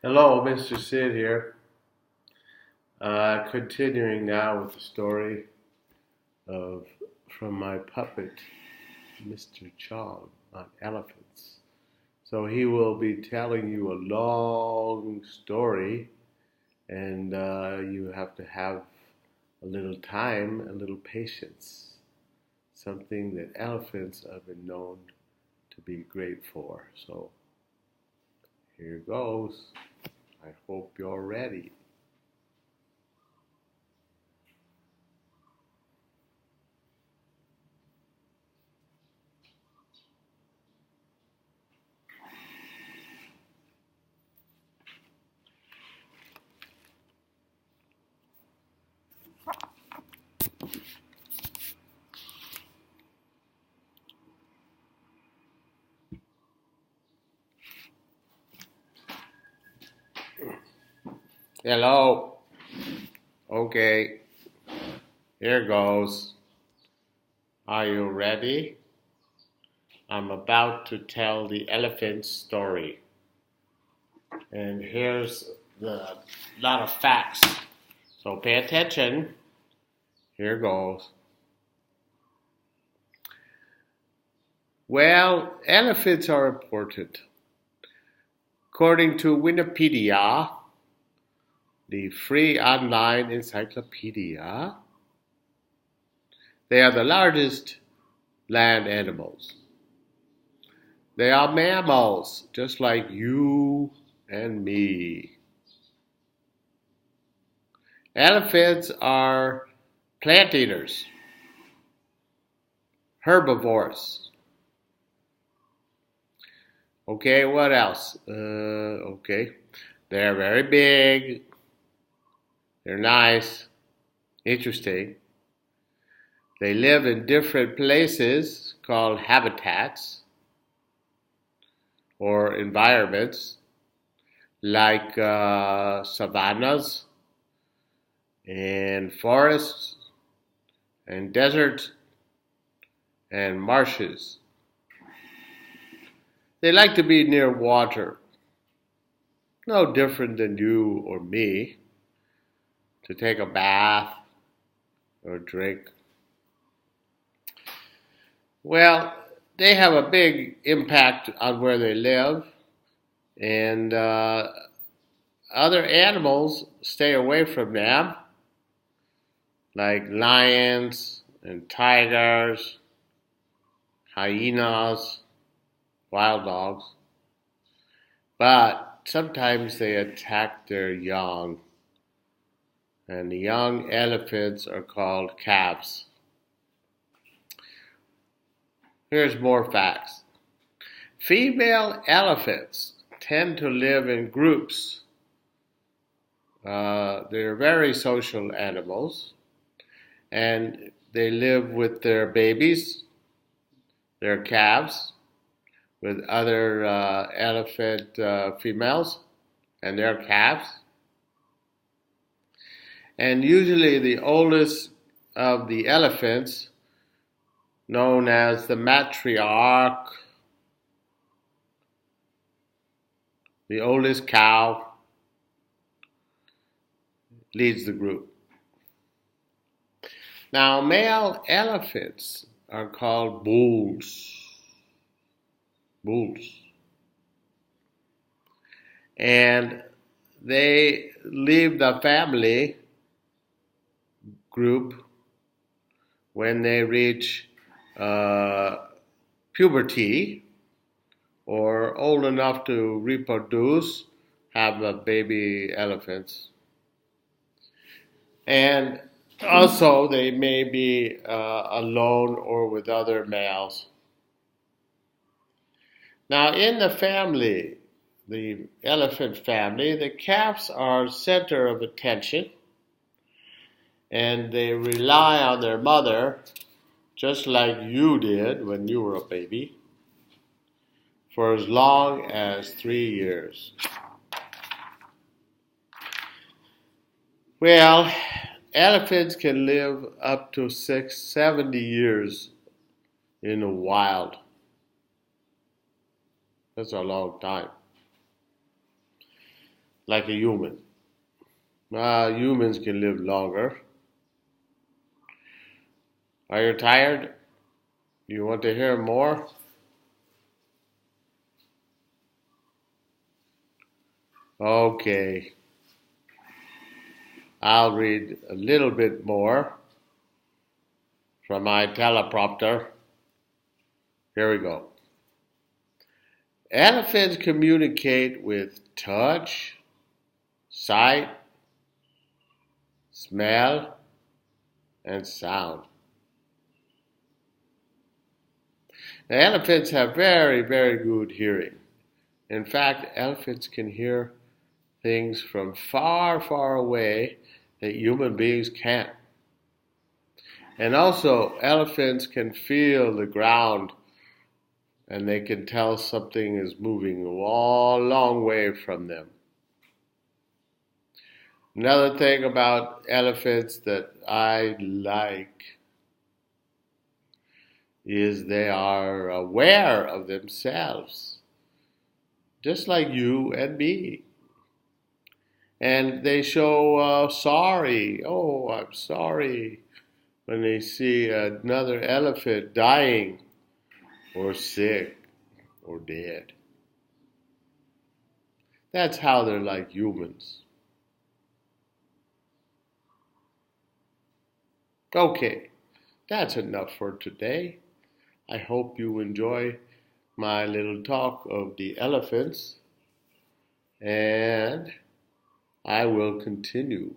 Hello, Mr. Sid here. Continuing now with the story of from my puppet, Mr. Chong, on elephants. So he will be telling you a long story, and you have to have a little time, a little patience, something that elephants have been known to be great for. So here goes. I hope you're ready. Hello. Okay, here goes. Are you ready? I'm about to tell the elephant story. And here's the lot of facts. So pay attention. Here goes. Well, elephants are important. According to Wikipedia, the free online encyclopedia, they are the largest land animals. They are mammals, just like you and me. Elephants are plant eaters, herbivores. Okay, what else? Okay, they're very big. They're nice, interesting. They live in different places called habitats or environments, like savannas and forests and deserts and marshes. They like to be near water, no different than you or me, to take a bath or drink. Well, they have a big impact on where they live, and other animals stay away from them, like lions and tigers, hyenas, wild dogs. But sometimes they attack their young, and the young elephants are called calves. Here's more facts. Female elephants tend to live in groups. They're very social animals, and they live with their babies, their calves, with other elephant females and their calves. And usually the oldest of the elephants, known as the matriarch, the oldest cow, leads the group. Now, male elephants are called bulls. Bulls. And they leave the family group when they reach puberty or old enough to reproduce, have baby elephants. And also they may be alone or with other males. Now in the family, the elephant family, the calves are center of attention, and they rely on their mother, just like you did when you were a baby, for as long as 3 years. Well, elephants can live up to 70 years in the wild. That's a long time. like a human. Humans can live longer. Are you tired? You want to hear more? Okay, I'll read a little bit more from my teleprompter. Here we go. Elephants communicate with touch, sight, smell, and sound. Now, elephants have very, very good hearing. In fact, elephants can hear things from far, far away that human beings can't. And also, elephants can feel the ground and they can tell something is moving a long way from them. Another thing about elephants that I like is they are aware of themselves, just like you and me. And they show sorry. Oh, I'm sorry. When they see another elephant dying or sick or dead. That's how they're like humans. Okay, that's enough for today. I hope you enjoy my little talk of the elephants, and I will continue.